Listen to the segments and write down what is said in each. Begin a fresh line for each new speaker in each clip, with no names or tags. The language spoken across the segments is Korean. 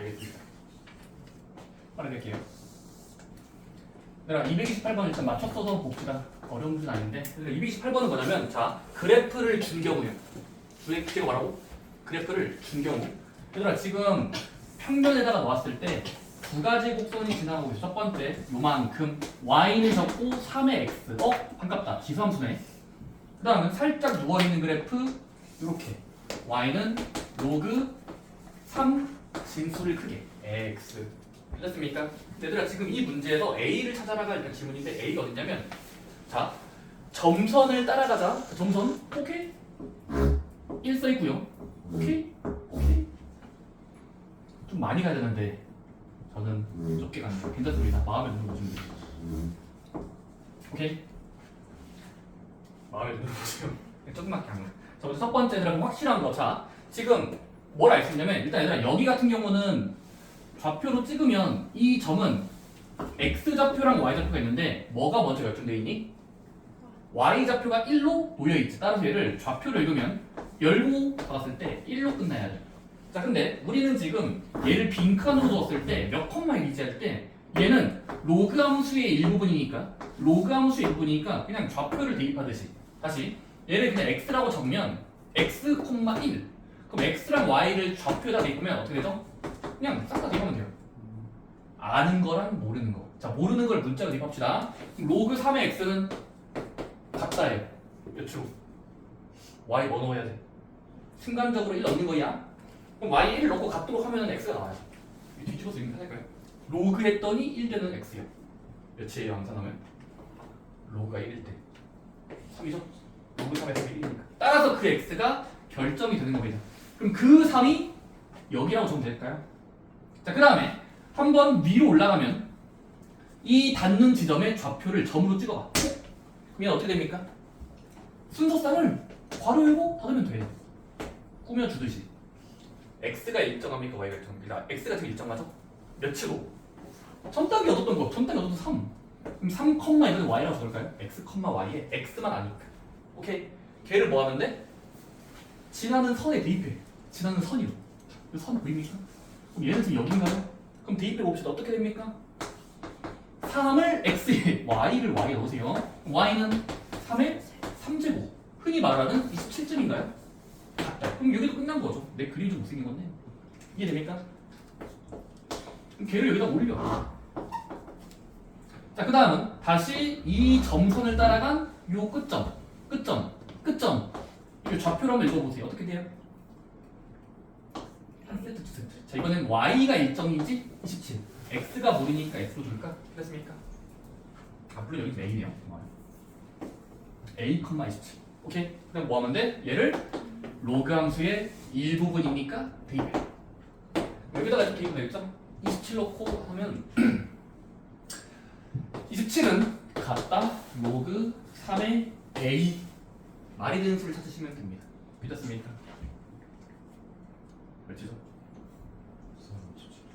알겠습니다. 빠르게 할게요. 내가 228번 일단 맞췄어서 봅시다. 어려운 문제는 아닌데 228번은 뭐냐면 자 그래프를 준 경우요. 주제가 뭐라고? 그래프를 준 경우. 얘들아 지금 평면에다가 놓았을 때 두 가지 곡선이 지나가고 있어. 첫 번째 요만큼 y는 적고 3의 x. 반갑다. 지수함수네. 그 다음은 살짝 누워있는 그래프 이렇게 y는 로그 3 진수를 크게 x. 됐습니까? 얘들아 지금 이 문제에서 a를 찾아라가 일단 질문인데 a가 어딨냐면 자 점선을 따라가자. 점선 오케이 1 써있고요. 오케이 좀 많이 가야 되는데 저는 적게 가는 거 괜찮습니다. 마음에 드는 거 준비. 오케이 마음에 드는 거죠. 조금밖에 안 가. 자 먼저 첫 번째 얘들아 확실한 거. 자 지금 뭘 알 수 있냐면 일단 얘들아 여기 같은 경우는 좌표로 찍으면 이 점은 x좌표랑 y좌표가 있는데 뭐가 먼저 결정되어 있니? y좌표가 1로 놓여있지. 따라서 얘를 좌표로 읽으면 열고 받았을 때 1로 끝나야 돼. 자 근데 우리는 지금 얘를 빈칸으로 뒀을 때 몇 컴마 1이지 할 때 얘는 로그 함수의 일부분이니까 그냥 좌표를 대입하듯이 다시 얘를 그냥 x라고 적으면 x, 1 그럼 x랑 y를 좌표에다 대입하면 어떻게 되죠? 그냥 싹 다 대입하면 돼요. 아는 거랑 모르는 거. 자 모르는 걸 문자로 대입합시다. 로그 3의 x는 같다예요. 몇으로? y 뭐 넣어야 돼? 순간적으로 1 넣는 거야? 그럼 y 1을 넣고 같도록 하면 x가 나와요. 뒤집어서 이렇게 할까요? 로그 했더니 1 되는 x요. 몇이에요 항산하면? 로그가 1일 때 3이죠? 로그 3에서 1이니까 따라서 그 x가 결정이 되는 겁니다. 그럼 그 3이 여기라고 적으면 될까요? 자 그 다음에 한번 위로 올라가면 이 닿는 지점의 좌표를 점으로 찍어봐. 그러면 어떻게 됩니까? 순서쌍을 괄호 열고 닫으면 돼요. 꾸며주듯이 x가 일정합니까? y가 일정합니까? x가 지금 일정하죠? 몇으로? 첫 단계 얻었던 거, 첫 단계 얻었던 3 그럼 3, 이거는 y라고 적을까요? x, y에 x만 아니까 오케이? 걔를 뭐 하면 돼? 지나는 선에 대입해. 지나는 선이요. 이 선 보입니까? 그럼 얘는 지금 여긴가요? 그럼 대입해 봅시다. 어떻게 됩니까? 3을 x에 y를 y에 넣으세요. y는 3의 3제곱. 흔히 말하는 27점인가요? 같다. 그럼 여기도 끝난 거죠. 내 그림이 좀 못생긴 건데. 이해됩니까? 그럼 걔를 여기다 올려. 자, 그 다음은 다시 이 점선을 따라간 요 끝점. 이거 좌표로 한번 읽어보세요. 어떻게 돼요? 한 세트, 두 세트. 자, 이번엔 y가 일정이지 27. x가 모르니까 x로 줄까? 됐습니까? 물론 여기서 a네요. a, 27. 오케이. 그럼 뭐 하면 돼? 얘를 로그 함수의 일부분이니까 대입해. 여기다가 이렇게 대입되겠죠? 27 넣고 하면 27은 같다 로그 3의 a 말이 되는 수를 찾으시면 됩니다. 믿었습니까? 몇이죠?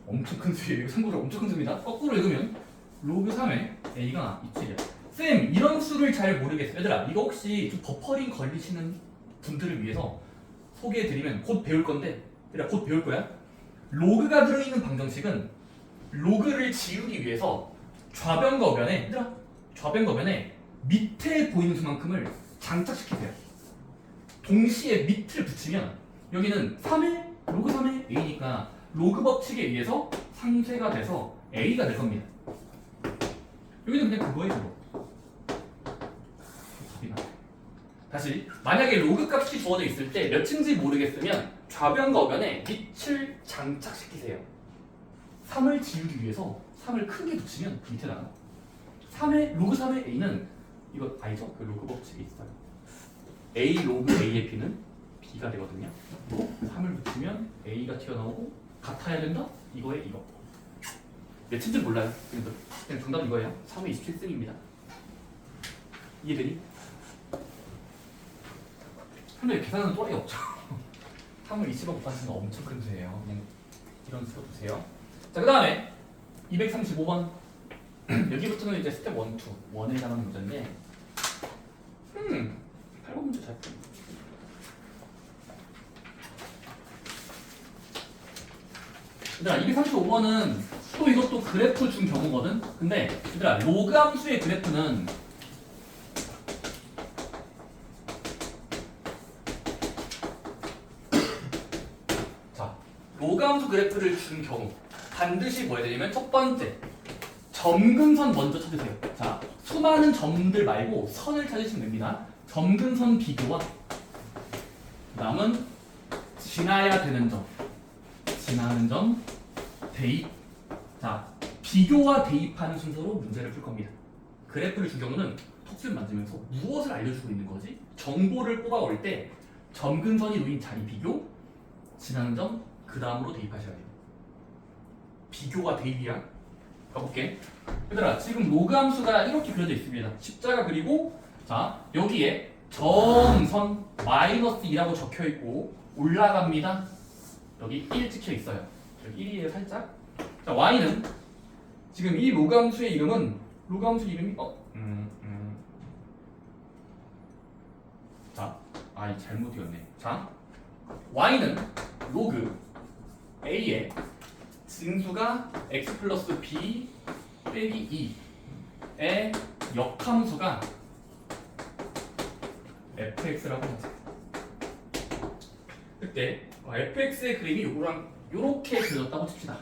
엄청 큰 수예요. 참고로 엄청 큰 수입니다. 거꾸로 읽으면 로그 3의 a가 27이야. 쌤 이런 수를 잘 모르겠어요. 얘들아 이거 혹시 좀 버퍼링 걸리시는 분들을 위해서 소개해드리면 곧 배울 건데 얘들아 곧 배울 거야. 로그가 들어있는 방정식은 로그를 지우기 위해서 좌변거변에 얘들아 좌변거변에 밑에 보이는 수만큼을 장착시키세요. 동시에 밑을 붙이면 여기는 3의 로그 3의 a니까 로그 법칙에 의해서 상쇄가 돼서 a가 될 겁니다. 여기는 그냥 그거예요 그거. 다시 만약에 로그 값이 주어져 있을 때 몇인지 모르겠으면 좌변거변에 밑을 장착시키세요. 3을 지우기 위해서 3을 크게 붙이면 밑에다가 3의 로그 3의 a는 이거 아니죠? 그 로그 법칙이 있어요. a 로그 a의 b는 b가 되거든요. 3을 붙이면 a가 튀어나오고 같아야 된다? 이거에 이거. 몇인지 몰라요. 그냥 정답 이거예요. 3의 27승입니다. 이해되니? 근데 계산은 또라이 없죠. 3을 20번 곱하시는 거 엄청 큰 수예요. 그냥 이런 수로 두세요. 자, 그 다음에 235번. 여기부터는 이제 스텝 1, 2. 1에 관한 문제인데 8번 문제 잘 풀. 얘들아 235번은 또 이것도 그래프 준 경우거든. 근데 얘들아 로그 함수의 그래프는 자 로그 함수 그래프를 준 경우 반드시 뭐 해야 되냐면 첫 번째 점근선 먼저 찾으세요. 자 수많은 점들 말고 선을 찾으시면 됩니다. 점근선 비교와 그다음은 지나야 되는 점, 지나는 점, 대입. 자, 비교와 대입하는 순서로 문제를 풀 겁니다. 그래프를 준 경우는 톡수를 만들면서 무엇을 알려주고 있는 거지? 정보를 뽑아올 때 점근선이 놓인 자리 비교, 지나는 점, 그 다음으로 대입하셔야 돼요. 비교와 대입이야. 가볼게. 얘들아, 지금 로그 함수가 이렇게 그려져 있습니다. 십자가 그리고 자 여기에 점선 마이너스 2라고 적혀 있고 올라갑니다. 여기 1 찍혀 있어요. 여기 1이에요 살짝. 자 y는 지금 이 로그 함수의 이름은 로그 함수 이름이 자 잘못 이었네. 자 y는 로그 a의 진수가 x 플러스 b 빼기 2의 역함수가 fx라고 하죠. 그때 fx의 그림이 요거랑 요렇게 그려졌다고 칩시다.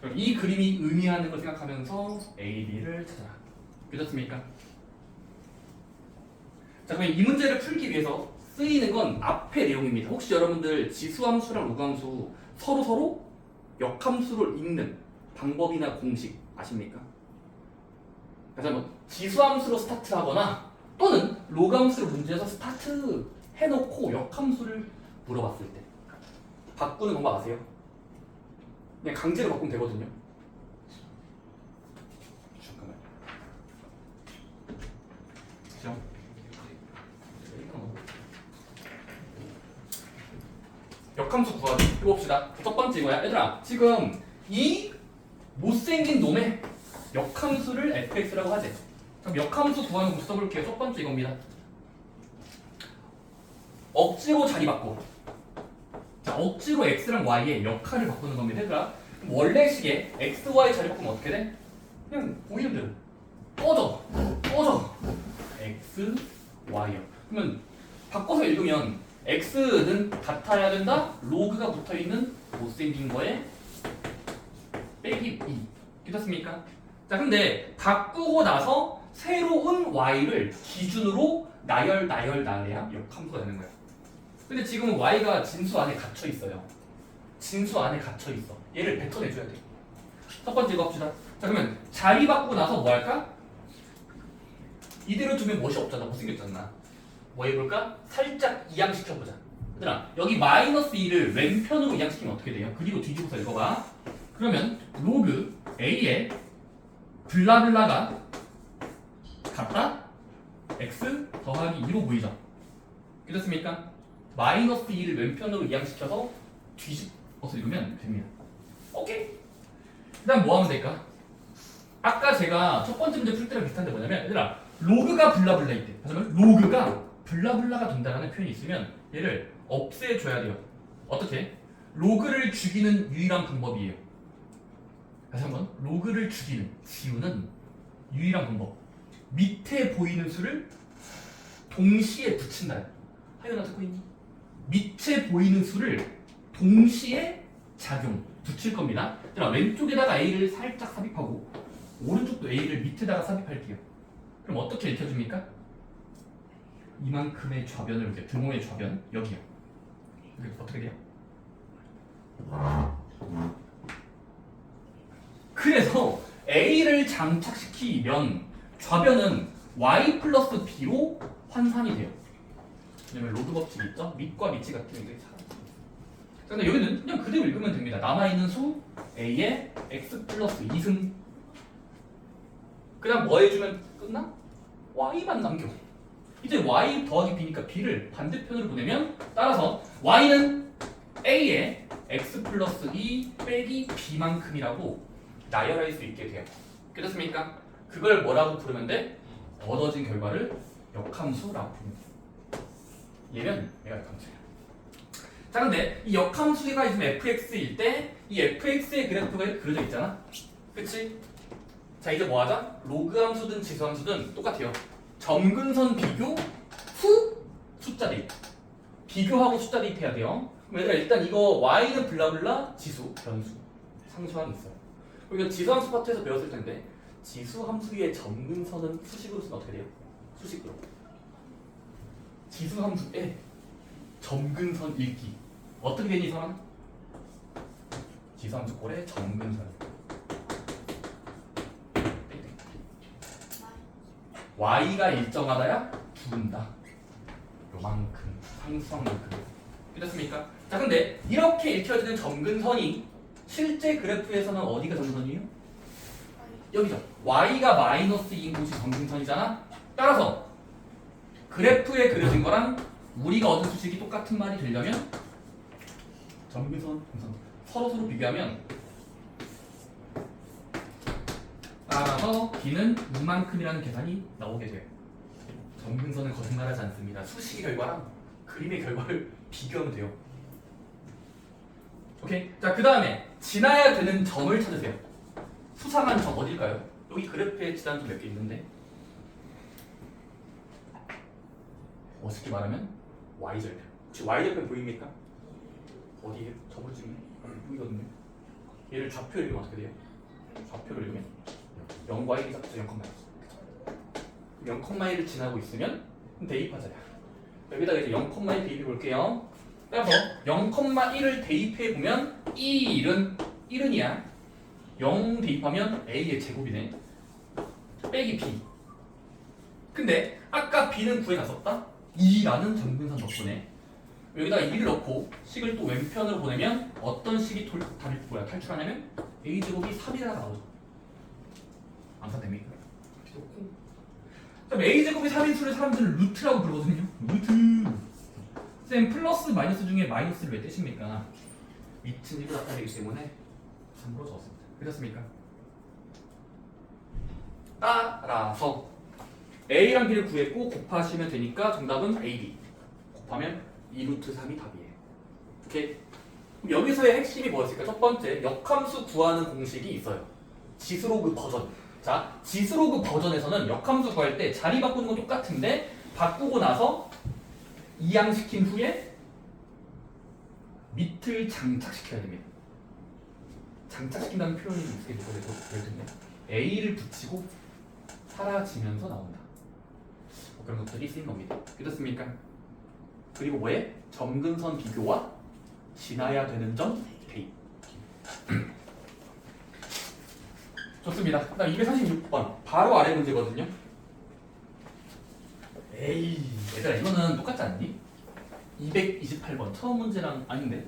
그럼 이 그림이 의미하는 걸 생각하면서 a, b를 찾아라. 괜찮습니까? 자 그럼 이 문제를 풀기 위해서 쓰이는 건 앞의 내용입니다. 혹시 여러분들 지수함수랑 로그함수 서로 역함수를 읽는 방법이나 공식 아십니까? 그래서 뭐 지수함수로 스타트하거나 또는 로그함수를 문제에서 스타트 해놓고 역함수를 물어봤을 때 바꾸는 방법 아세요? 그냥 강제로 바꾸면 되거든요. 잠깐만. 그죠? 역함수 구하기 해봅시다. 첫 번째 이거야. 얘들아 지금 이 못생긴 놈의 역함수를 fx라고 하지. 그럼 역함수 구하는 거 써볼게요. 첫 번째 이겁니다. 억지로 자리 바꿔. 자 억지로 x랑 y의 역할을 바꾸는 겁니다. 얘들아 원래식에 x, y 자리 바꾸면 어떻게 돼? 그냥 보이는 대로 꺼져 x, y요. 그러면 바꿔서 읽으면 x는 같아야 된다. 로그가 붙어있는 못생긴 거에 빼기 2. 괜찮습니까? 자 근데 바꾸고 나서 새로운 y를 기준으로 나열해야 역함수가 되는 거야. 근데 지금은 y가 진수 안에 갇혀 있어요. 진수 안에 갇혀 있어. 얘를 뱉어내줘야 돼. 첫 번째 이거 합시다. 자 그러면 자리 바꾸고 나서 뭐 할까? 이대로 두면 멋이 없잖아. 못생겼잖아. 뭐 해볼까? 살짝 이양시켜보자. 얘들아 여기 마이너스 2를 왼편으로 이양시키면 어떻게 돼요? 그리고 뒤집어서 읽어봐. 그러면 로그 a의 블라블라가 같다? x 더하기 2로 보이죠? 그렇습니까? 마이너스 2를 왼편으로 이양시켜서 뒤집어서 읽으면 됩니다. 오케이? 그 다음 뭐 하면 될까? 아까 제가 첫 번째 문제 풀 때랑 비슷한데 뭐냐면 얘들아 로그가 블라블라 있대. 그러면 로그가 블라블라가 된다는 표현이 있으면 얘를 없애줘야 돼요. 어떻게? 로그를 죽이는 유일한 방법이에요. 다시 한번 로그를 죽이는 지우는 유일한 방법. 밑에 보이는 수를 동시에 붙인다. 하연아 듣고 있니? 밑에 보이는 수를 동시에 작용 붙일 겁니다. 자, 왼쪽에다가 a를 살짝 삽입하고 오른쪽도 a를 밑에다가 삽입할게요. 그럼 어떻게 읽혀줍니까? 이만큼의 좌변을 볼게요. 등호의 좌변 여기요. 여기 어떻게 돼요? 그래서 a를 장착시키면 좌변은 y 플러스 b로 환산이 돼요. 왜냐면 로드 법칙이 있죠? 밑과 밑이 같은 게 근데 여기는 그냥 그대로 읽으면 됩니다. 남아있는 수 a의 x 플러스 2승. 그 다음 뭐 해주면 끝나? y만 남겨. 이제 y 더하기 b니까 b를 반대편으로 보내면 따라서 y는 a의 x 플러스 2 빼기 b만큼이라고 나열할 수 있게 돼요. 그렇습니까? 그걸 뭐라고 부르면 돼? 얻어진 결과를 역함수라고 부릅니다. 얘는 얘가 역함수야. 자, 근데 이 역함수가 있으면 fx일 때 이 fx의 그래프가 이렇게 그려져 있잖아. 그치? 자, 이제 뭐 하자? 로그 함수든 지수 함수든 똑같아요. 점근선 비교 후 숫자 대입. 비교하고 숫자 대입해야 돼요. 그럼 얘들아 일단 이거 y는 블라블라 지수, 변수, 상수항이 있어요. 그리고 지수 함수 파트에서 배웠을 텐데 지수 함수의 점근선은 수식으로 쓰면 어떻게 돼요? 수식으로. 지수 함수의 점근선 읽기. 어떻게 되니 이 사람? 지수 함수 꼴의 점근선. y가 일정하다야 두른다. 요만큼 상수항만큼. 됐습니까? 자, 근데 이렇게 읽혀지는 점근선이 실제 그래프에서는 어디가 점근선이에요? 여기죠. y가 마이너스 2인 곳이 점근선이잖아. 따라서 그래프에 그려진 거랑 우리가 얻은 수식이 똑같은 말이 되려면 점근선, 점선 서로 비교하면 따라서 b는 이만큼이라는 계산이 나오게 돼요. 점근선은 거짓말하지 않습니다. 수식의 결과랑 그림의 결과를 비교하면 돼요. 오케이? 자, 그 다음에 지나야 되는 점을 찾으세요. 수상한 점 어딜까요? 여기 그래프에 지난 점 몇 개 있는데 어떻게 말하면 y절편. 혹시 y절편 보입니까? 어디에? 점을 찍네? 보이거든요. 얘를 좌표를 이용하면 어떻게 돼요? 좌표를 이용해 0과 1이 잡죠. 0,1 0,1을 지나고 있으면 대입하자야. 여기다가 이제 0,1 대입해 볼게요. 따라서 0,1을 대입해 보면 이 1은 1은이야. 0 대입하면 a의 제곱이네. 빼기 b. 근데 아까 b는 구해놨었다. 2라는 점근선 덕분에 여기다가 2를 넣고 식을 또 왼편으로 보내면 어떤 식이 탈출하냐면 a 제곱이 3이라가 나오죠. 암산됩니까? 그럼 a 제곱이 3인 수를 사람들은 루트라고 부르거든요. 루트. 쌤 플러스 마이너스 중에 마이너스를 왜 떼십니까? 밑은 1로 나타내기 때문에 3으로 적었습니다. 그렇습니까? 따라서 a랑 b를 구했고 곱하시면 되니까 정답은 ab. 곱하면 2루트 3이 답이에요. 오케이? 그럼 여기서의 핵심이 뭐였을까? 첫 번째, 역함수 구하는 공식이 있어요. 지수로그 버전. 자, 지수로그 버전에서는 역함수 구할 때 자리 바꾸는 건 똑같은데 바꾸고 나서 이항시킨 후에 밑을 장착시켜야 됩니다. 장착시킨다는 표현이 있게 될 텐데 a를 붙이고 사라지면서 나온다. 뭐 그런 것들이 쓰인 겁니다. 그렇습니까? 그리고 뭐에? 점근선 비교와 지나야 되는 점 대입. 좋습니다. 그다음 246번 바로 아래 문제거든요. 에이, 얘들아 이거는 똑같지 않니? 228번 처음 문제랑 아닌데?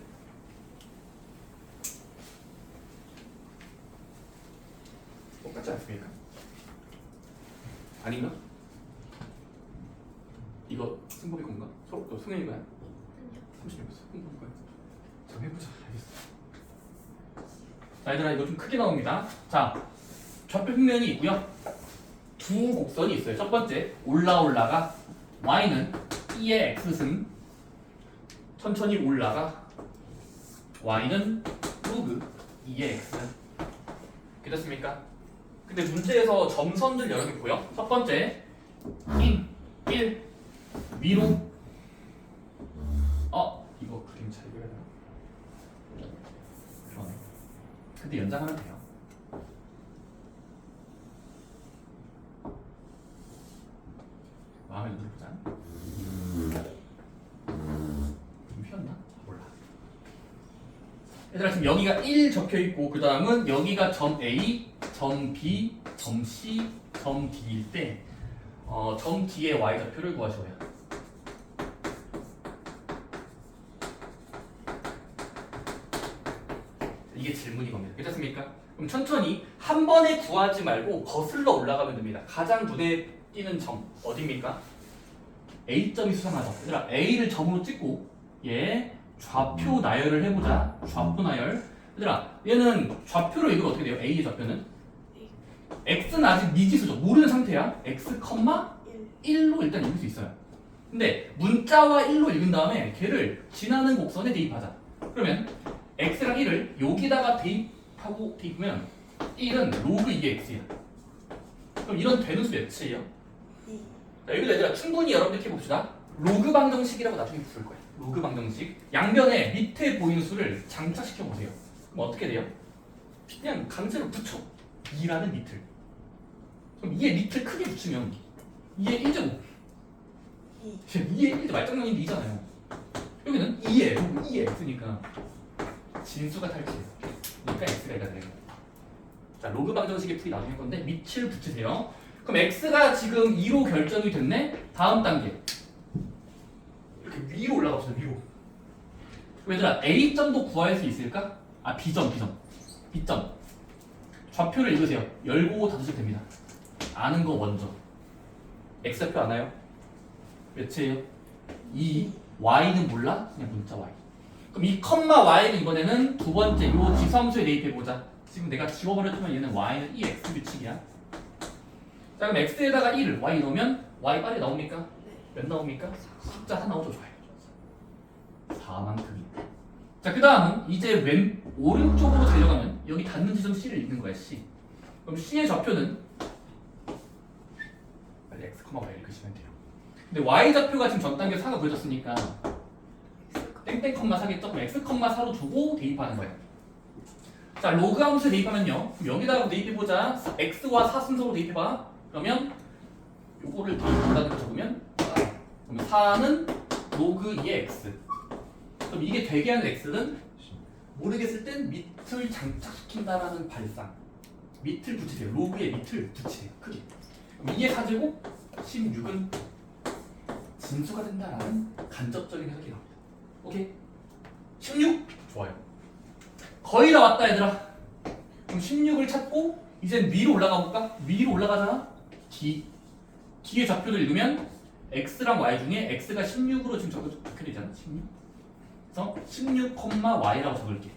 똑같지 않습니까? 아닌가? 이거 승복이 건가? 너 승현이 거야? 36번 승복이 거야? 자, 해보자. 알겠어. 자, 얘들아 이거 좀 크게 나옵니다. 자, 좌표 평면이 있고요. 두 곡선이 있어요. 첫 번째 올라가 y는 2의 x승 천천히 올라가 y는 로그 2의 x. 됐습니까? 근데 문제에서 점선들 여러 개 보여. 첫 번째 1 위로 이거 그림 잘 그려야 되나? 그러네. 근데 연장하면 돼요. 마음에 들어보자. 좀 휘었나? 몰라. 얘들아 지금 여기가 1 적혀 있고 그 다음은 여기가 점 A, 점 B, 점 C, 점 D일 때 점 D의 Y 좌표를 구하셔야. 이게 질문이 겁니다. 괜찮습니까? 그럼 천천히 한 번에 구하지 말고 거슬러 올라가면 됩니다. 가장 눈에 띄는 점 어디입니까? A점이 수상하죠. 얘들아 A를 점으로 찍고 얘 좌표 나열을 해보자. 좌표 나열. 얘들아 얘는 좌표로 읽으면 어떻게 돼요? A의 좌표는? X는 아직 미지수죠. 모르는 상태야. X, 1로 일단 읽을 수 있어요. 근데 문자와 1로 읽은 다음에 걔를 지나는 곡선에 대입하자. 그러면 x랑 1을 여기다가 대입하면 1은 로그 2의 x야. 그럼 이런 되는 수 몇이에요? 자, 여기도 얘들아 충분히 여러분들 이렇게 봅시다. 로그 방정식이라고 나중에 부를 거야. 로그 방정식. 양변에 밑에 보이는 수를 장착시켜 보세요. 그럼 어떻게 돼요? 그냥 강제로 붙여. 2라는 밑을. 그럼 2의 밑을 크게 붙이면 2의 1제곱. 2의 1도 말장난인데 2잖아요. 여기는 2에 로그 2에 x니까 진수가 탈취해요. 그러니까 x가 2가 되는 거예요. 자, 로그 방정식의 풀이 나중에 건데 밑을 붙이세요. 그럼 x가 지금 2로 결정이 됐네? 다음 단계 이렇게 위로 올라가 봅시다. 위로. 그럼 얘들아 A점도 구할 수 있을까? 아 B점 B점 좌표를 읽으세요. 열고 닫으셔도 됩니다. 아는 거 먼저. x좌표 아나요? 몇이에요? 2 y는 몰라? 그냥 문자 y. 그럼 이 컴마 y는 이번에는 두 번째 요 지수함수에 대입해보자. 지금 내가 지워버렸지만 얘는 y는 이 x 규칙이야. 자 그럼 x에다가 1을 y 넣으면 y 빨리 나옵니까? 몇 나옵니까? 숫자 하나 나오죠. 좋아요. 4만큼이. 자 그 다음은 이제 왼 오른쪽으로 달려가면 여기 닿는 지점 C를 읽는 거야. C. 그럼 C의 좌표는 빨리 x, y를 읽으시면 돼요. 근데 y 좌표가 지금 전 단계 4가 보여졌으니까 땡땡 컴마 4겠죠? 그럼 x 컴마 4로 두고 대입하는 거예요. 자 로그 함수에 대입하면요. 그럼 여기다가 대입해보자. x와 4 순서로 대입해봐. 그러면 요거를 대입한다는 거 적으면 그럼 4는 로그 2의 x. 그럼 이게 되게 하는 x는 모르겠을 땐 밑을 장착시킨다라는 발상. 밑을 붙이세요. 로그에 밑을 붙이세요. 크게. 그럼 2의 4제곱 16은 진수가 된다라는 간접적인 해석이 나옵니다. 오케이? 16? 좋아요. 거의 다 왔다 얘들아. 그럼 16을 찾고 이제 위로 올라가 볼까? 위로 올라가잖아? 뒤에 좌표를 읽으면 x랑 y 중에 x가 16으로 지금 적게 되잖아. 16. 그래서 16, y라고 적을게.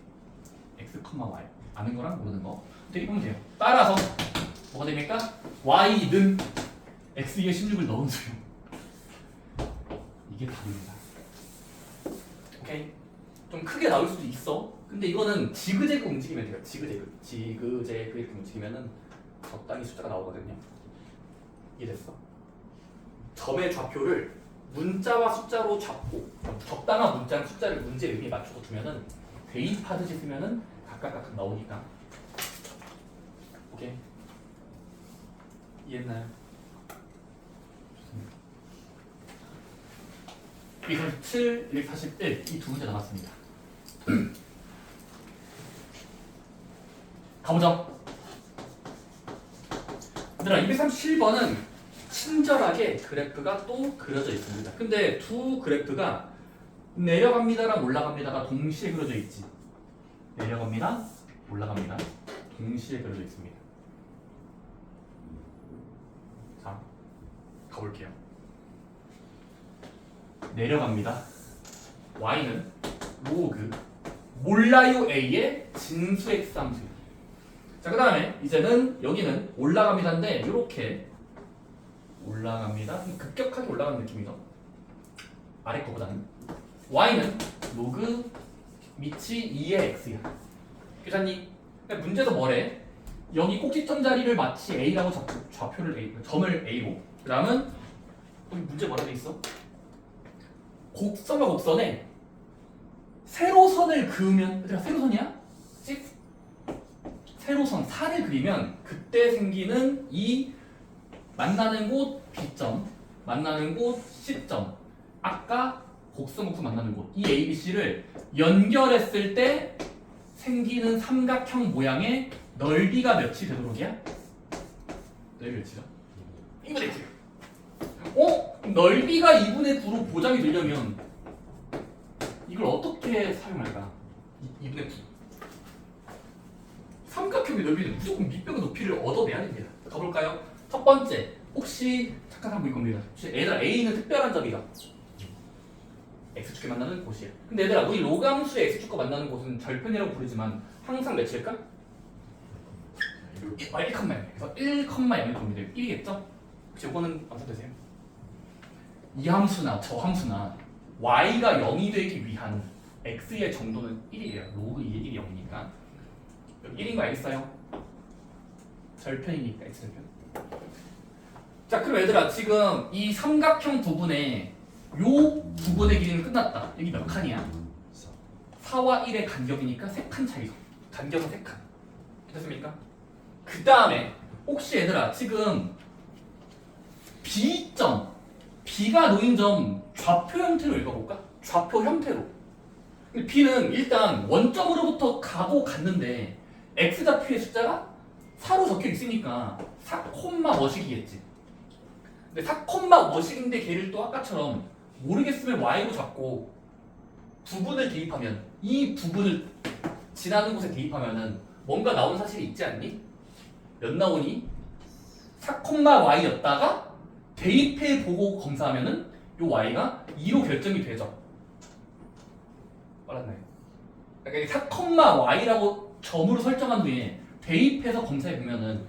x, y. 아는 거랑 모르는 거. 대입하면 돼요. 따라서 뭐가 됩니까? y는 x 위에 16을 넣은 수요. 이게 답입니다. 오케이? 좀 크게 나올 수도 있어. 근데 이거는 지그재그 움직이면 돼요. 지그재그 이렇게 움직이면은 적당히 숫자가 나오거든요. 이해됐어? 점의 좌표를 문자와 숫자로 잡고 적당한 문자랑 숫자를 문제 의미에 맞추고 두면은 대입하듯이 쓰면은 각각 나오니까. 오케이? 이해했나요? 좋습니다. 247, 241 이 두 문제 남았습니다. 가보자. 얘들아 237번은 친절하게 그래프가 또 그려져 있습니다. 근데 두 그래프가 내려갑니다랑 올라갑니다가 동시에 그려져 있지. 내려갑니다, 올라갑니다. 동시에 그려져 있습니다. 자, 가볼게요. 내려갑니다. y는 로그 몰라요 a의 진수 x 함수예요. 자, 그 다음에 이제는 여기는 올라갑니다인데 이렇게 올라갑니다. 급격하게 올라가는 느낌이죠. 아래 거보다는. y는 로그 밑이 2의 x야. 계산니? 문제에서 뭐래? 여기 꼭지점 자리를 마치 a라고 잡고 좌표를 a, 점을 a로. 그 다음은 여기 문제 뭐라 돼 있어? 곡선과 곡선에 세로선을 그으면, 얘들아 세로선이야? 세로선 4를 그리면 그때 생기는 이 만나는 곳 B점, 만나는 곳 C점, 아까 곡선 만나는 곳 이 A, B, C를 연결했을 때 생기는 삼각형 모양의 넓이가 몇이 되도록이야? 넓이 몇이죠? 2분의 9. 넓이가 2분의 9로 보장이 되려면 이걸 어떻게 사용할까? 2분의 9. 삼각형의 넓이는 무조건 밑벽의 높이를 얻어내야 됩니다. 가볼까요? 첫 번째, 혹시 착한 사람 보일 겁니다. 혹시 얘들아 A는 특별한 점이다. X축에 만나는 곳이야. 근데 얘들아 우리 로감수의 X축과 만나는 곳은 절편이라고 부르지만 항상 몇일까? 1,0. 그래서 1,0일 겁니다. 1이겠죠? 혹시 이거는 완성되세요? 이 함수나 저 함수나 y가 0이 되기 위한 x의 정도는 1이에요. 로그 2의 1이 0이니까. 1인 거 알겠어요? 절편이니까 x절편. 자, 그럼 얘들아 지금 이 삼각형 부분에 요 부분의 길이는 끝났다. 여기 몇 칸이야? 4와 1의 간격이니까 3칸 차이죠. 간격은 3칸. 됐습니까? 그 다음에 혹시 얘들아 지금 B점, B가 놓인 점 좌표 형태로 읽어볼까? 좌표 형태로. 근데 B는 일단 원점으로부터 가고 갔는데 X좌표의 숫자가 4로 적혀 있으니까 4, 뭐시기겠지. 근데 4, 뭐시기인데 걔를 또 아까처럼 모르겠으면 Y로 잡고 부분을 대입하면 이 부분을 지나는 곳에 대입하면은 뭔가 나오는 사실이 있지 않니? 몇 나오니? 4, Y였다가 대입해 보고 검사하면은 요 Y가 2로 결정이 되죠. 알았나요? 그러니까 4, Y라고 점으로 설정한 후에 대입해서 검사해 보면은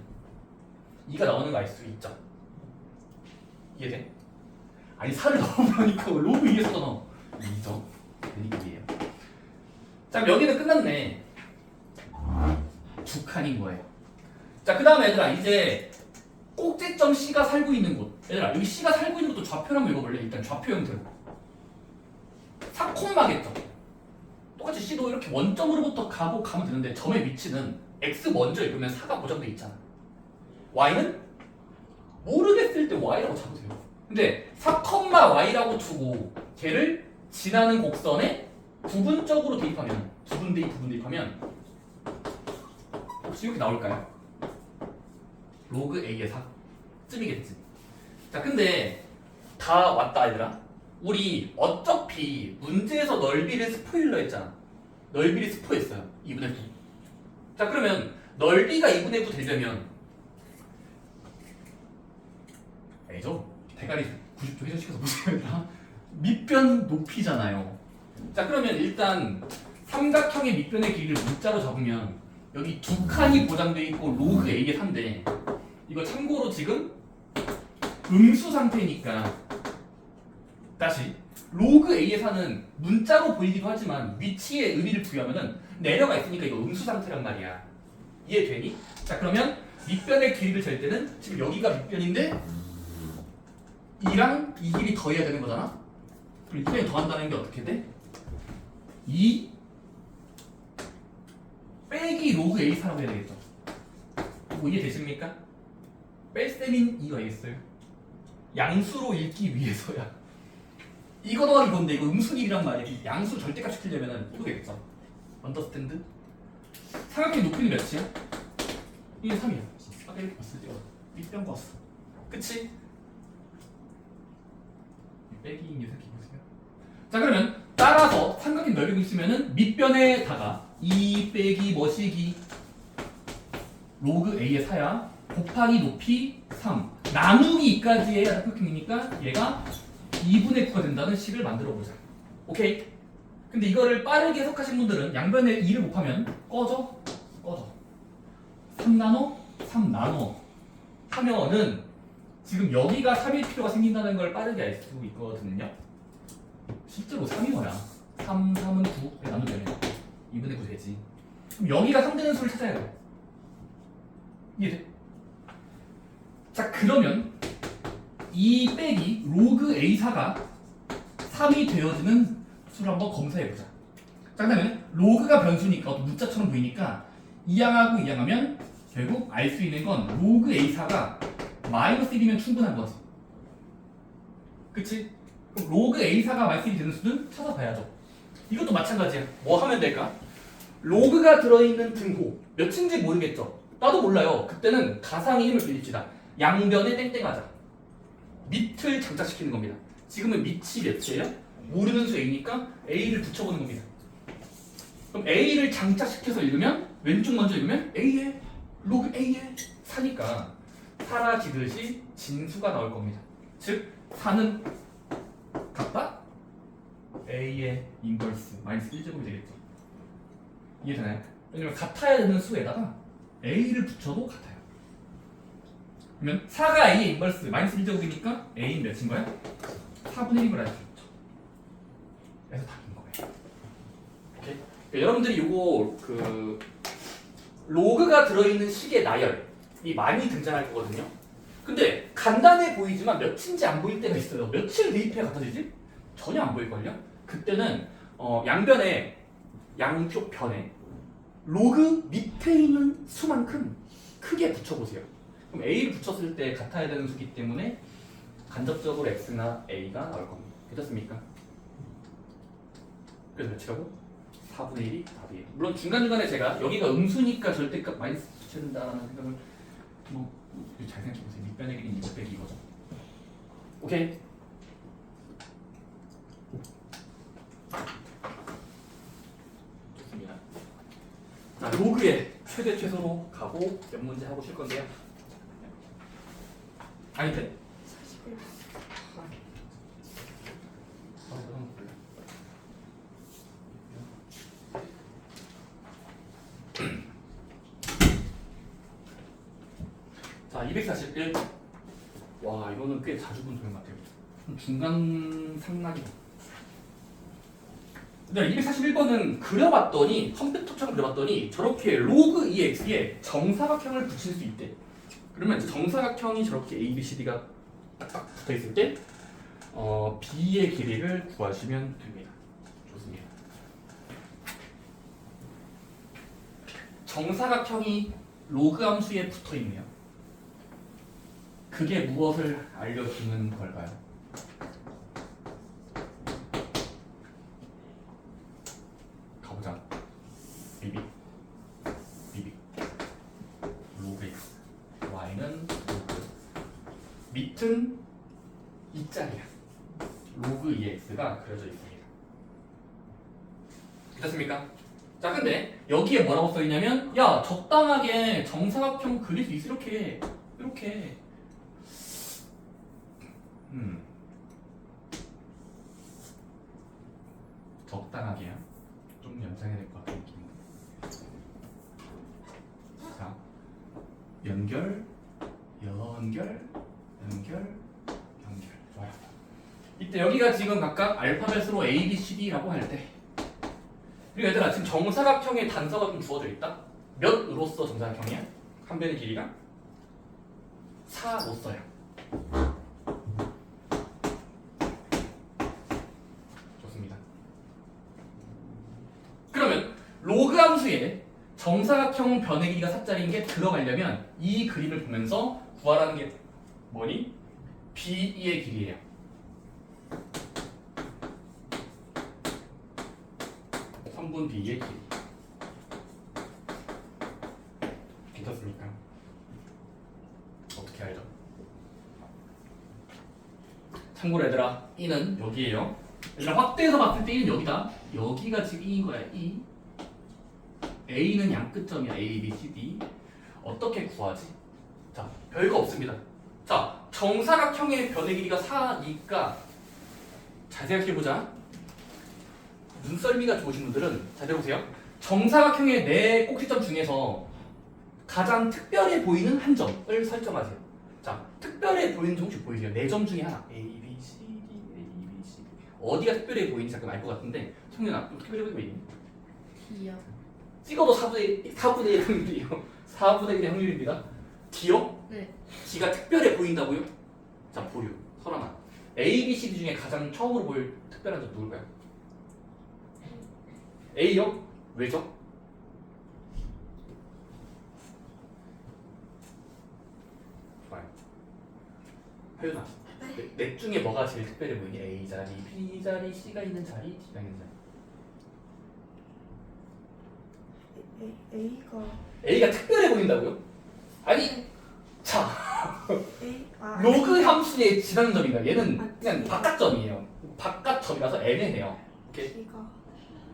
2가 나오는 거 알 수 있죠. 이해돼? 아니 4를 넣어보니까 로그 2에서 넣어 2죠. 대립이에요. 자, 그럼 여기는 끝났네. 두 칸인 거예요. 자, 그 다음에 얘들아 이제 꼭지점 C가 살고 있는 곳. 얘들아 여기 C가 살고 있는 곳도 좌표를 한번 읽어볼래? 일단 좌표 형태로 4콤마겠죠. 똑같이 C도 이렇게 원점으로부터 가면 되는데 점의 위치는 X 먼저 읽으면 4가 고정돼 있잖아. Y는 모르겠을 때 Y라고 잡으세요. 근데 4, Y라고 두고 걔를 지나는 곡선에 부분적으로 대입하면 부분 대입하면 혹시 이렇게 나올까요? 로그 A의 4쯤이겠지. 자, 근데 다 왔다 얘들아. 우리 어차피 문제에서 넓이를 스포일러 했잖아. 넓이를 스포했어요. 2분의 9. 자, 그러면 넓이가 2분의 9 되려면 A죠? 대가리 90도 회전시켜서 보세요 얘들아. 밑변 높이잖아요. 자, 그러면 일단 삼각형의 밑변의 길이를 문자로 잡으면 여기 두 칸이 보장되어 있고 로그 A의 3인데 이거 참고로 지금 음수 상태니까 다시 로그 A의 4는 문자로 보이기도 하지만 위치에 의미를 부여하면은 내려가 있으니까 이거 음수 상태란 말이야. 이해되니? 자, 그러면 밑변의 길이를 잴 때는 지금 여기가 밑변인데 이랑 이 길이 더해야 되는 거잖아? 그럼 이편이 더한다는 게 어떻게 돼? 2 빼기 로그 A4라고 해야 되겠죠. 이거 이해되십니까? 뺄셈인 이유 알겠어요? 양수로 읽기 위해서야. 이거 더하기 이건데 이거 음수길이란 말이야. 양수 절대값 시키려면은 이거 되겠죠. 언더스탠드? 삼각형 높이는 몇이야? 이게 3이야. 아까 이렇게 봤을 때 밑변 거었어. 그치? 빼기 이 새끼 보세요. 자, 그러면 따라서 삼각형 넓이고 있으면은 밑변에다가 2 빼기 뭐시기 로그 A의 4야 곱하기 높이 3 나누기 2까지 해야 삼각형이니까 얘가 2분의 9가 된다는 식을 만들어 보자. 오케이? 근데 이거를 빠르게 해석하신 분들은 양변에 2를 곱하면 꺼져 3 나눠 하면은 지금 여기가 3일 필요가 생긴다는 걸 빠르게 알 수 있거든요. 실제로 3이 뭐야? 3, 3은 9 나누면 2분의 9 되지. 그럼 여기가 3되는 수를 찾아야 돼. 이해돼? 자, 그러면 2 빼기 로그 A4가 3이 되어지는 수를 한번 검사해보자. 자, 그 다음에 로그가 변수니까 문자처럼 보이니까 이항하고 이항하면 결국 알 수 있는 건 로그 A4가 마이너스 1이면 충분한 거지. 그치? 그럼 로그 A4가 마이너스 1이 되는 수는 찾아봐야죠. 이것도 마찬가지야. 뭐 하면 될까? 로그가 들어있는 등호 몇인지 모르겠죠? 나도 몰라요. 그때는 가상의 힘을 빌립시다. 양변에 땡땡하자. 밑을 장착시키는 겁니다. 지금은 밑이 몇이에요? 모르는 수 A니까 A를 붙여보는 겁니다. 그럼 A를 장착시켜서 읽으면 왼쪽 먼저 읽으면 A에 로그 A에 4니까 사라지듯이 진수가 나올 겁니다. 즉 4는 같다? A의 인버스 마이너스 1제곱이 되겠죠. 이해되나요? 왜냐면 같아야 되는 수에다가 A를 붙여도 같아요. 그러면 4가 A의 인버스 마이너스 1제곱이니까 A는 몇인 거야? 4분의 1을 알 수 있죠. 그래서 답인 거예요. 오케이? 그러니까 여러분들이 요거 그 로그가 들어있는 식의 나열이 많이 등장할 거거든요. 근데 간단해 보이지만 몇인지 안 보일 때가 있어요. 며칠 대입해 같아지지? 전혀 안 보일걸요? 그때는 양변에 양쪽 변에 로그 밑에 있는 수만큼 크게 붙여보세요. 그럼 A를 붙였을 때 같아야 되는 수기 때문에 간접적으로 X나 A가 나올 겁니다. 괜찮습니까? 그래서 몇이라고? 4분의 1이 답이에요. 물론 중간중간에 제가 여기가 음수니까 절대값 마이너스 붙여야 된다라는 생각을 잘 생각해보세요. 밑변의 길이 이거 빼기 이거죠. 오케이? 좋습니다. 자, 로그의 최대 최소로 가고 몇 문제 하고 쉴 건데요. 아이패드.
41.
자, 241. 와, 이거는 꽤 자주 본 도형 같아요. 중간 상락이. 근데 241번은 그려봤더니 컴퓨터처럼 그려봤더니 저렇게 로그 EX에 정사각형을 붙일 수 있대. 그러면 이제 정사각형이 저렇게 A, B, C, D가 딱딱 붙어 있을 때 B의 길이를 구하시면 됩니다. 좋습니다. 정사각형이 로그 함수에 붙어 있네요. 그게 무엇을 알려주는 걸까요? 가보자. 비비 로그 x y는 로그 밑은 이 짝이야. 로그 2x가 그려져 있습니다. 됐습니까? 자, 근데 여기에 뭐라고 써있냐면 야, 적당하게 정사각형 그릴 수 있어. 이렇게 적당하게요. 좀 연상해야 될 것 같은 느낌인데. 자, 연결. 좋아요. 이때 여기가 지금 각각 알파벳으로 A, B, C, D라고 할 때, 그리고 얘들아 지금 정사각형의 단서가 좀 주어져 있다. 몇으로서 정사각형이야? 한 변의 길이가 4로서야. 좋습니다. 그러면 로그 함수에 정사각형 변의 길이가 4짜리인 게 들어가려면 이 그림을 보면서 구하라는 게 뭐니? BE의 길이에요. 선분 B의 길이. 괜찮습니까? 어떻게 알죠? 참고로 얘들아, E는 여기에요. 얘들아, 확대해서 봤을 때 E는 여기다. 여기가 지금 E인 거야. E. A는 양 끝점이야. A, B, C, D. 어떻게 구하지? 자, 별거 없습니다. 자, 정사각형의 변의 길이가 4니까 잘 생각해보자. 눈썰미가 좋으신 분들은 잘 들어보세요. 정사각형의 네 꼭지점 중에서 가장 특별해 보이는 한 점을 설정하세요. 자, 특별해 보이는 점 혹시 보이세요? 네 점 중에 하나. A, B, C, D, A, B, C, D. 어디가 특별해 보이는지 잠깐 알 것 같은데, 청년아, 특별해 보이니?
D요.
찍어도 4분의 1의 확률이에요. 4분의 1의 확률입니다. D요?
네.
D가 특별해 보인다고요? 자, 보류. 설아나. A, B, C, D 중에 가장 처음으로 보일 특별한 점 누굴까요? A요? 왜죠? 좋아요. 하윤아, 넷 중에 뭐가 제일 특별해 보이니? A 자리, B 자리, C가 있는 자리, D가 있는 자리.
A가
A가 특별해 보인다고요? 아니, 자, 로그 함수의 지방점이다. 얘는 그냥 바깥점이에요. 바깥점이라서 애매해요. 오케이?
D가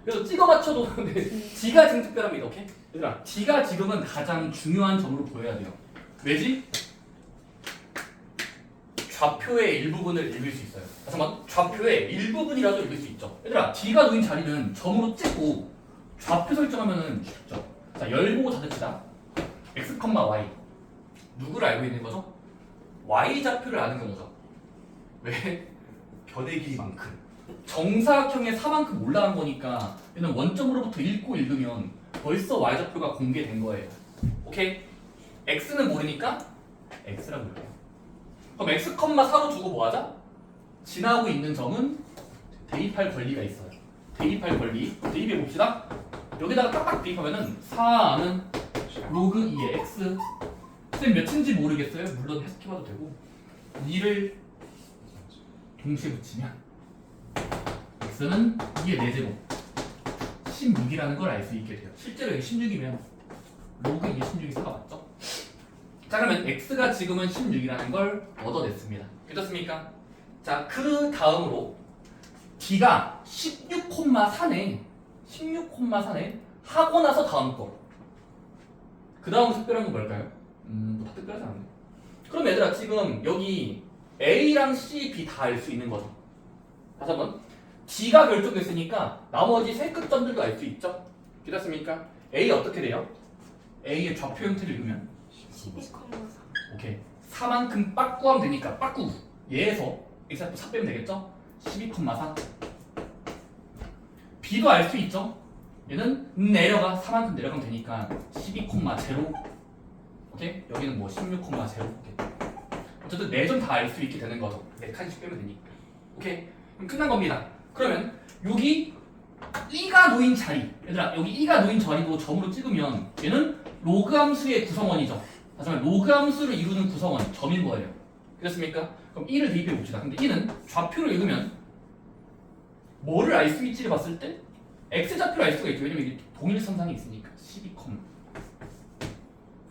그래서 찍어 맞춰도 D가 지금 특별합니다. 오케이? 얘들아, D가 지금은 가장 중요한 점으로 보여야 돼요. 왜지? 좌표의 일부분을 읽을 수 있어요. 잠깐만, 좌표의 일부분이라도 읽을 수 있죠. 얘들아, D가 놓인 자리는 점으로 찍고 좌표 설정하면은 쉽죠. 자, 열고 닫읍시다. x, y. 누구를 알고 있는 거죠? y 좌표를 아는 경우죠. 왜? 변의 길이만큼 정사각형의 4만큼 올라간 거니까 얘는 원점으로부터 읽고 읽으면 벌써 y좌표가 공개된 거예요. 오케이? x는 모르니까 x라고 읽어요. 그럼 x, 4로 두고 뭐 하자? 지나고 있는 점은 대입할 권리가 있어요. 대입할 권리. 대입해 봅시다. 여기다가 딱딱 대입하면은 4는 로그 2의 x. 쌤 몇인지 모르겠어요. 물론 해석해봐도 되고 2를 동시에 붙이면 x는 2의 4제곱 16이라는 걸 알 수 있게 돼요. 실제로 여기 16이면 로그 2의 16이 4가 맞죠? 자, 그러면 x가 지금은 16이라는 걸 얻어냈습니다. 괜찮습니까? 자, 그 다음으로 d가 16,4네 16,4네 하고 나서 다음 거. 그 다음 특별한 건 뭘까요? 뭐 다 특별하지 않네. 그럼 얘들아 지금 여기 A랑 C, B 다 알 수 있는 거죠. 다시 한번 D가 결정됐으니까 나머지 세 끝점들도 알 수 있죠. 괜찮습니까? A 어떻게 돼요? A의 좌표 형태를 읽으면
12,4.
오케이 4만큼 빡 구하면 되니까 빡구 얘에서 x좌표 4 빼면 되겠죠? 12,4 B도 알 수 있죠? 얘는 내려가 4만큼 내려가면 되니까 12,0 오케이? 여기는 뭐 16,0 오케이. 어쨌든 4점 다 알 수 있게 되는 거죠. 4칸씩 빼면 되니까. 오케이? 그럼 끝난 겁니다. 그러면 여기 2가 놓인 자리 얘들아 여기 2가 놓인 자리도 점으로 찍으면 얘는 로그 함수의 구성원이죠. 하지만 로그 함수를 이루는 구성원 점인 거예요. 그렇습니까? 그럼 1을 대입해 봅시다. 근데 2는 좌표를 읽으면 뭐를 알 수 있지를 봤을 때 x좌표를 알 수가 있죠. 왜냐면 이게 동일선상이 있으니까 12,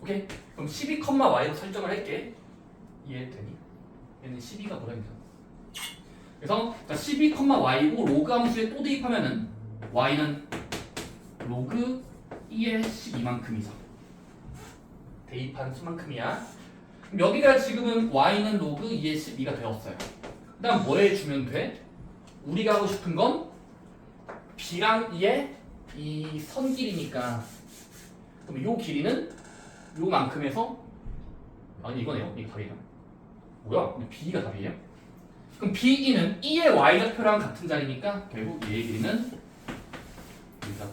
오케이? 그럼 12,y로 설정을 할게. 이해되니? 얘는 12가 뭐라니까. 그래서 12,y고 로그 함수에 또 대입하면은 y는 로그 2의 12만큼이죠. 대입한 수만큼이야. 그럼 여기가 지금은 y는 로그 2의 12가 되었어요. 그 다음 뭐 해주면 돼? 우리가 하고 싶은 건 b랑 2의 이 선 길이니까 그럼 요 길이는 요만큼에서 아니 이거네요. 이게 답이에요. 뭐야? 근데 b가 답이에요? 그럼 b2는 2의 y좌표랑 같은 자리니까 결국 얘의 길이는 여기다.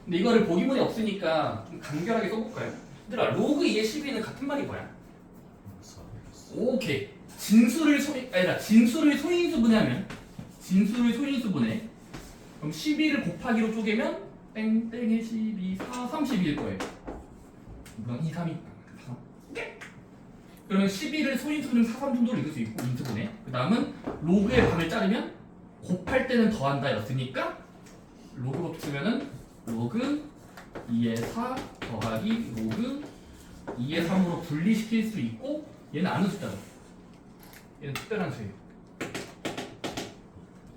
근데 이거를 보기문이 없으니까 좀 간결하게 써볼까요? 얘들아 로그 2의 12는 같은 말이 뭐야? 오케이. 진수를 소인수분해하면 진수를 소인수분해 그럼 12를 곱하기로 쪼개면 땡땡의 12, 4, 32일 거예요. 물론 2, 3이 그러면 12를 소인수는 4, 3 정도로 읽을 수 있고 인수분해 그 다음은 로그의 반을 자르면 곱할 때는 더한다 였으니까 로그로 쓰면은 로그 2의 4 더하기 로그 2의 3으로 분리시킬 수 있고 얘는 아는 숫자죠. 얘는 특별한 수예요.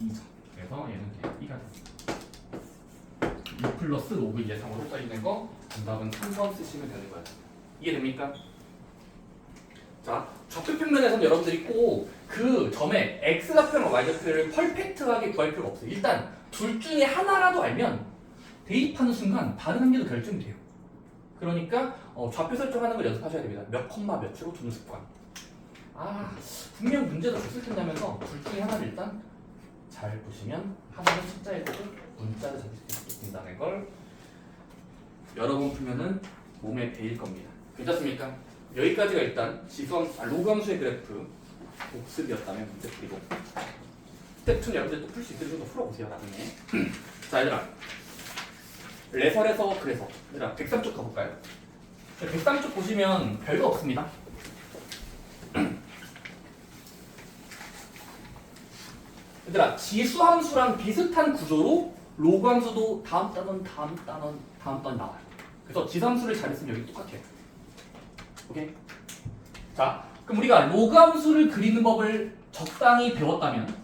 2죠. 그래서 얘는 그냥 2가 됩니다. 6 플러스 로그 2의 3으로 써있는 거 정답은 3번 쓰시면 되는 거예요. 이해됩니까? 자, 좌표 평면에서는 여러분들이 꼭 그 점의 x좌표랑 y좌표를 퍼펙트하게 구할 필요가 없어요. 일단 둘 중에 하나라도 알면 대입하는 순간 다른 한 개도 결정이 돼요. 그러니까 좌표 설정하는 걸 연습하셔야 됩니다. 몇 콤마 몇으로 두는 습관. 분명 문제도 줬을 텐데 하면서 둘 중에 하나를 일단 잘 보시면 하나는 숫자에 보고 문자를 적을 수 있겠다는 걸 여러 번 풀면은 몸에 배일 겁니다. 괜찮습니까? 여기까지가 일단 로그 함수의 그래프 복습이었다면 문제 풀이고 스텝 2는 여러분들 또 풀 수 있을 정도 풀어보세요 나중에. 자 얘들아 레설에서 그래서 얘들아 103쪽 가볼까요? 103쪽 보시면 별거 없습니다. 얘들아 지수함수랑 비슷한 구조로 로그 함수도 다음 단원 나와요. 그래서 지수함수를 잘했으면 여기 똑같아요. 오케이? 자 그럼 우리가 로그 함수를 그리는 법을 적당히 배웠다면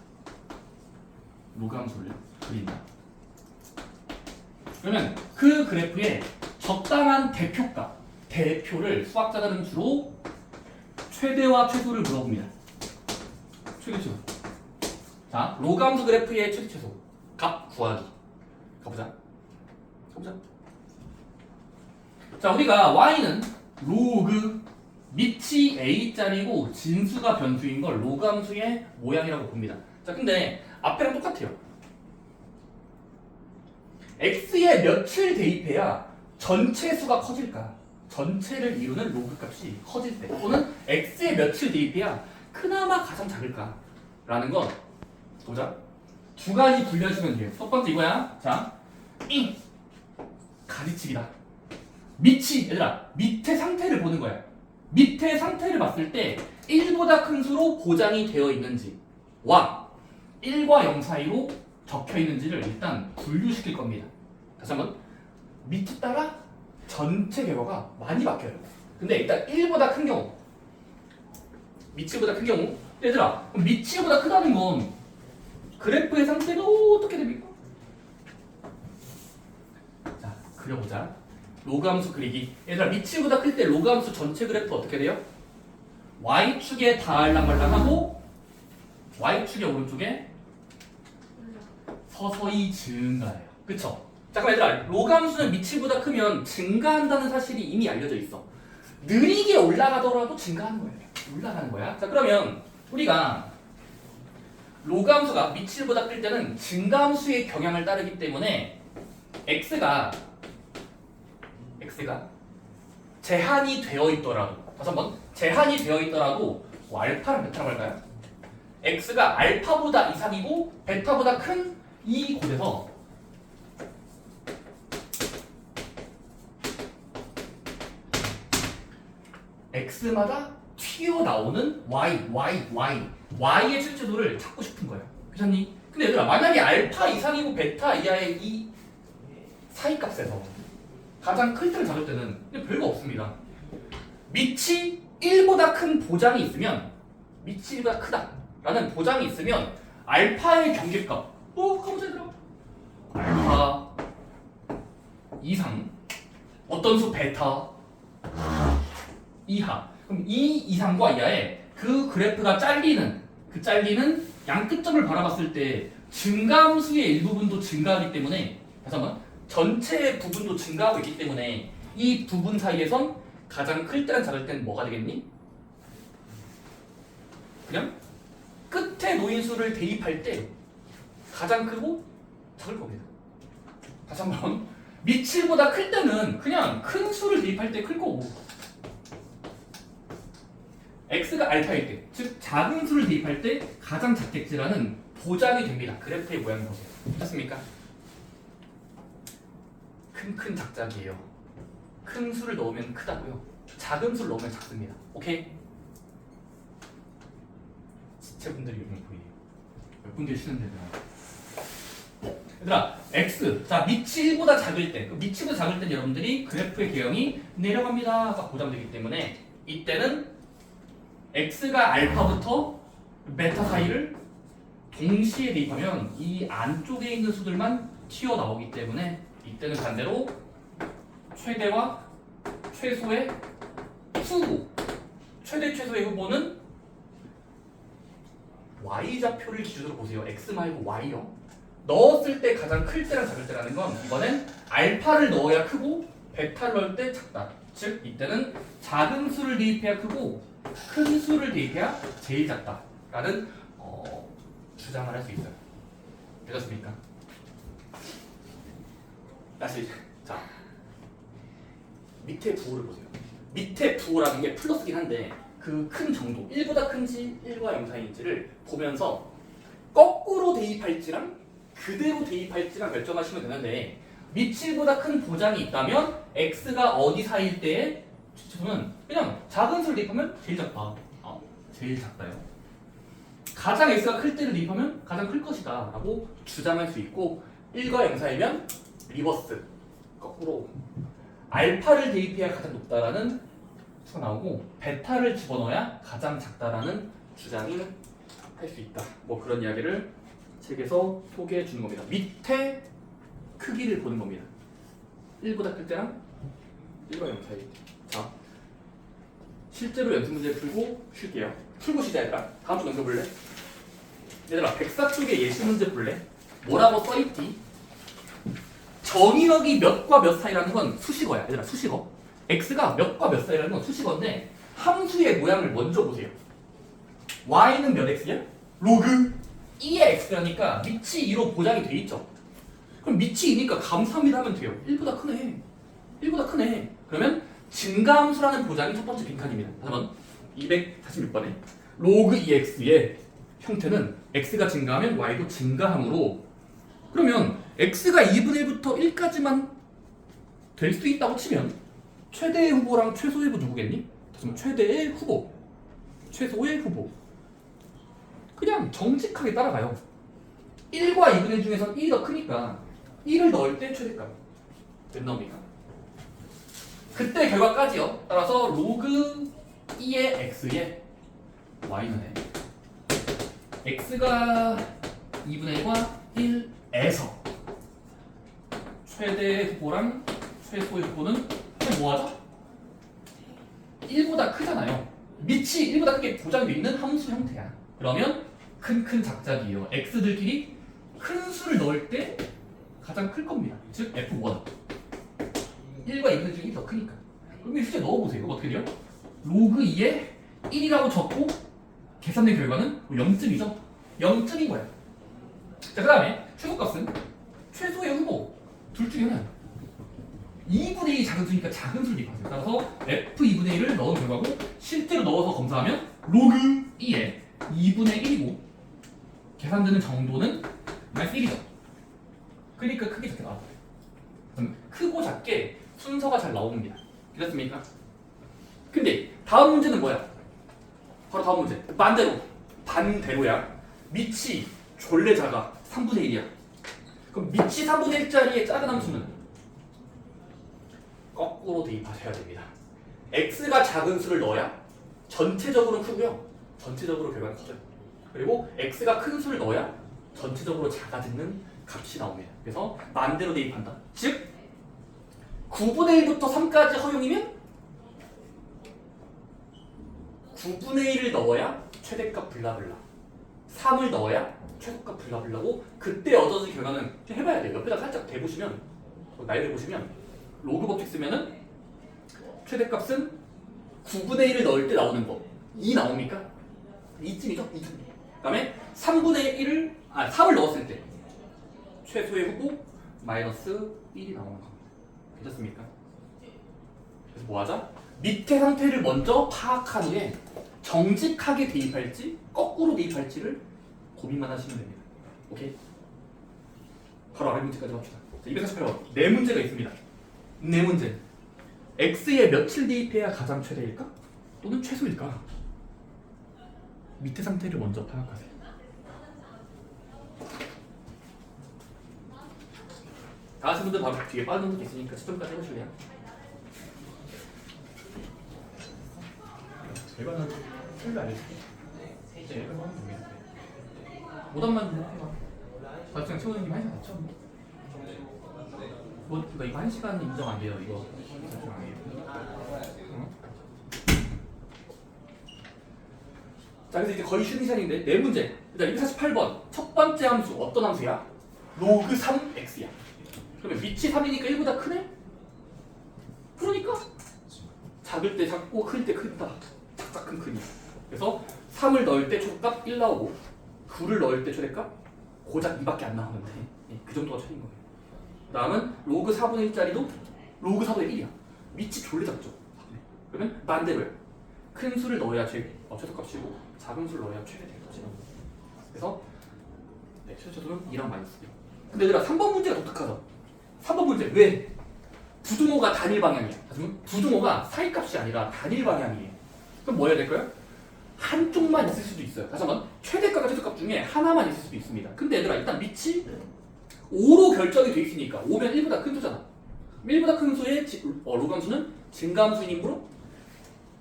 로그 함수를 그린다. 그러면 그 그래프에 적당한 대표를 수학자들은 주로 최대와 최소를 물어봅니다. 최대 최소. 자, 로그 함수 그래프의 최대 최소 값 구하기. 가보자. 자, 우리가 y는 로그 밑이 a짜리고 진수가 변수인 걸 로그함수의 모양이라고 봅니다. 자, 근데 앞에랑 똑같아요. x에 몇을 대입해야 전체 수가 커질까? 전체를 이루는 로그 값이 커질 때, 또는 x에 몇을 대입해야 그나마 가장 작을까? 라는 건 보자. 두 가지 분류하시면 돼요. 첫 번째 이거야. 자, 가지치기다. 밑이, 얘들아, 밑에 상태를 보는 거야. 밑에 상태를 봤을 때 1보다 큰 수로 보장이 되어 있는지와 1과 0 사이로 적혀 있는지를 일단 분류시킬 겁니다. 다시 한번, 밑에 따라 전체 결과가 많이 바뀌어요. 근데 일단 1보다 큰 경우, 밑이보다 큰 경우, 얘들아, 그럼 밑이보다 크다는 건 그래프의 상태가 어떻게 됩니까? 자, 그려보자. 로그함수 그리기. 얘들아, 밑이보다 클 때 로그함수 전체 그래프 어떻게 돼요? y축에 닿을랑말랑하고 y축의 오른쪽에 서서히 증가해요. 그쵸? 잠깐 얘들아, 로그함수는 밑이보다 크면 증가한다는 사실이 이미 알려져 있어. 느리게 올라가더라도 증가하는 거예요. 올라가는 거야. 자, 그러면 우리가 로그함수가 밑이보다 클 때는 증가함수의 경향을 따르기 때문에 x가 제한이 되어 있더라도, 다시 한번, 제한이 되어 있더라도 알파는 베타라고 할까요? x가 알파보다 이상이고 베타보다 큰 이 곳에서 x마다 튀어나오는 y의 실제도를 찾고 싶은 거예요. 그렇니? 근데 얘들아, 만약에 알파 이상이고 베타 이하의 이 사이값에서 가장 클 때를 잡을 때는 그냥 별거 없습니다. 밑이 1보다 큰 보장이 있으면, 밑이 1보다 크다 라는 보장이 있으면 알파의 경계값, 가보자 얘들아, 알파 이상, 어떤 수 베타 이하. 그럼 이 이상과 이하에 그 그래프가 잘리는 양 끝점을 바라봤을 때 증가함수의 일부분도 증가하기 때문에, 다시 한번, 전체 부분도 증가하고 있기 때문에 이 부분 사이에선 가장 클 때랑 작을 때는 뭐가 되겠니? 그냥 끝에 노인수를 대입할 때 가장 크고 작을 겁니다. 다시 한번, 밑일보다 클 때는 그냥 큰 수를 대입할 때 클 거고, x가 알파일 때, 즉 작은 수를 대입할 때 가장 작겠지라는 보장이 됩니다. 그래프의 모양을 보세요. 됐습니까? 큰 작작이에요. 큰 수를 넣으면 크다고요. 작은 수를 넣으면 작습니다. 오케이? 지체분들이 요즘 보이에요. 몇 분들이 쉬는데 얘들아, x, 자, 밑이 1보다 작을 때, 밑이보다 작을 때는 여러분들이 그래프의 개형이 내려갑니다가 보장되기 때문에 이때는 x가 알파부터 베타 사이를 동시에 대입하면 이 안쪽에 있는 수들만 튀어나오기 때문에 이때는 반대로 최대와 최소의 후보, 최대 최소의 후보는 y좌표를 기준으로 보세요. x 말고 y요. 넣었을 때 가장 클 때랑 작을 때라는 건 이번엔 알파를 넣어야 크고 베타를 넣을 때 작다. 즉 이때는 작은 수를 대입해야 크고 큰 수를 대입해야 제일 작다라는 주장을 할 수 있어요. 되셨습니까? 다시, 자, 밑에 부호를 보세요. 밑에 부호라는 게 플러스긴 한데 그 큰 정도, 1보다 큰지 1과 0 사이인지를 보면서 거꾸로 대입할지랑 그대로 대입할지랑 결정하시면 되는데, 밑7보다 큰 보장이 있다면 x가 어디 사이일 때에 저는 그냥 작은 수를 대입하면 제일 작다. 제일 작다요. 가장 x가 클 때를 대입하면 가장 클 것이다 라고 주장할 수 있고, 1과 0 사이면 리버스, 거꾸로 알파를 대입해야 가장 높다라는 수가 나오고 베타를 집어넣어야 가장 작다라는 주장이 할 수 있다. 뭐 그런 이야기를 책에서 소개해 주는 겁니다. 밑에 크기를 보는 겁니다. 1보다 클 때랑 1과 0 사이. 자, 실제로 연습 문제 풀고 쉴게요. 풀고 쉬자 얘들아. 다음 주 연습 볼래? 얘들아, 104쪽에 예시 문제 볼래? 뭐라고 써있지? 정의역이 몇과 몇 사이라는 건 수식어야. 얘들아, 수식어. x가 몇과 몇 사이라는 건 수식어인데 함수의 모양을 먼저 보세요. y는 몇 x야? 로그 2의 x라니까 밑이 2로 보장이 돼 있죠. 그럼 밑이 2니까 감사합니다 하면 돼요. 1보다 크네. 1보다 크네. 그러면 증가함수라는 보장이 첫 번째 빈칸입니다. 한번 246번에 로그 2x의 형태는 x가 증가하면 y도 증가함으로, 그러면 x가 2분의 1부터 1까지만 될 수 있다고 치면 최대의 후보랑 최소의 후보 누구겠니? 그럼 최대의 후보, 최소의 후보. 그냥 정직하게 따라가요. 1과 2분의 1 중에선 1이 더 크니까 1을 넣을 때 최대값 몇 나옵니까? 그때 결과까지요. 따라서 로그 2의 x의 y는 x가 2분의 1과 1에서 최대의 후보랑 최소의 후보는 뭐하죠? 1보다 크잖아요. 밑이 1보다 크게 보장되어 있는 함수 형태야. 그러면 큰 작작이에요. x들끼리 큰 수를 넣을 때 가장 클 겁니다. 즉 F1. 1과 2분의 중에 1이 더 크니까. 그럼 이 숫자 넣어보세요. 어떻게 돼요? 로그 2에 1이라고 적고 계산된 결과는 0점이죠? 0점인 거야. 자, 그 다음에 최소값은 최소의 후보 둘 중에 하나야. 2분의 1이 작은 수니까 작은 수를 대입하세요. 따라서 F2분의 1을 넣은 결과고, 실제로 넣어서 검사하면 로그 2에 2분의 1이고 계산되는 정도는 마이너스 1이죠. 그러니까 크게 작게 나와요. 그럼 크고 작게 순서가 잘 나옵니다. 그렇습니까? 근데 다음 문제는 뭐야? 바로 다음 문제. 반대로야. 밑이 졸래 작아. 3분의 1이야. 그럼 밑이 3분의 1짜리의 작은 함수는 거꾸로 대입하셔야 됩니다. x가 작은 수를 넣어야 전체적으로 크고요. 전체적으로 결과는 커져요. 그리고 x가 큰 수를 넣어야 전체적으로 작아지는 값이 나옵니다. 그래서 반대로 대입한다. 즉 9분의 1부터 3까지 허용이면 9분의 1을 넣어야 최대값 블라블라, 3을 넣어야 최소값 블라블라고, 그때 얻어진 결과는 해봐야 돼요. 옆에다 살짝 대보시면, 나이 대보시면 로그 법칙 쓰면은 최대값은 9분의 1을 넣을 때 나오는 거 2 나옵니까? 2쯤이죠? 2쯤. 그 다음에 3을 넣었을 때 최소의 후보 마이너스 1이 나오는 겁니다. 괜찮습니까? 그래서 뭐하자? 밑에 상태를 먼저 파악한 후에 정직하게 대입할지 거꾸로 대입할지를 고민만 하시면 됩니다. 오케이? 바로 아래 문제까지 합시다. 248번 네 문제가 있습니다. 네 문제. x에 며칠 대입해야 가장 최대일까? 또는 최소일까? 밑에 상태를 먼저 파악하세요. 다 하신 분들 바로 뒤에 빠른 분들 있으니까 시점까지 해보실래요? 결과는 틀려 알려줄게. 네, 이거 하면 됩니다. 오답만 좀 해봐. 나중에 채우님 1시간 맞죠? 뭐, 이거 1시간 인정 안 돼요. 이거 인정 안 돼요. 자, 그래서 이제 거의 쉬는 시간인데 네 문제. 일단 248번 첫 번째 함수 어떤 함수야? 로그 3x야. 그러면 밑이 3이니까 1보다 크네? 그러니까 작을 때 작고 클 때 크다. 작작 큰 크니. 그래서 3을 넣을 때 최소값 1 나오고 9를 넣을 때 최대값 고작 2밖에 안 나오는데 그 정도가 차이인 거예요. 다음은 로그 4분의 1짜리도 로그 4분의 1이야. 밑이 졸래 작죠. 그러면 반대로요. 큰 수를 넣어야 최소값이고 작은 수를 넣어야 최대 될 거지. 그래서 최소는 2랑 마이너스 1. 근데 얘들아 3번 문제가 독특하다. 3번 문제 왜? 부등호가 단일 방향이야. 하지만 부등호가 사이값이 아니라 단일 방향이에요. 그럼 뭐 해야 될까요? 한쪽만 있을 수도 있어요. 다시 한번 최대값과 최소값 중에 하나만 있을 수도 있습니다. 근데 얘들아 일단 밑이 5로 결정이 돼 있으니까 5면 1보다 큰 수잖아. 1보다 큰 수의 로감수는 증가함수이므로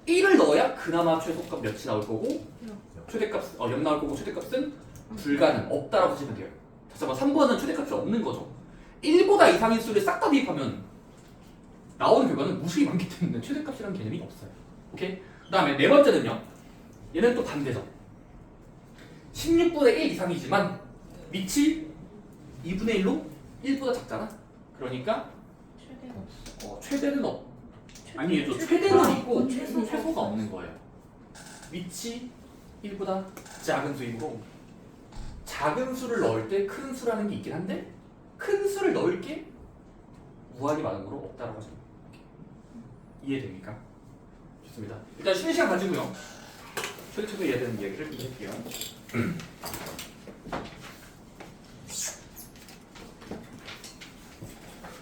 1을 넣어야 그나마 최소값 몇이 나올 거고 최대값 0 나올 거고 최대값은 불가능, 없다라고 보시면 돼요. 다시 한번 3번은 최대값이 없는 거죠. 1보다 이상인 수를 싹 다 대입하면 나오는 결과는 무수히 많기 때문에 최대값이라는 개념이 없어요. 오케이? 그 다음에 네 번째는요. 얘는 또 반대죠. 16분의 1 이상이지만 밑이 2분의 1로 1보다 작잖아. 그러니까 최대는 아니 저 최대는 있고 최소가 없는 거예요. 위치 1보다 작은 수이므로 작은 수를 넣을 때 큰 수라는 게 있긴 한데 큰 수를 넣을 게 무한히 많은 거로 없다라고 하죠. 이해됩니까? 좋습니다. 일단 쉬는 시간 가지고요. 최초도 이해되는 이야기를 좀 할게요.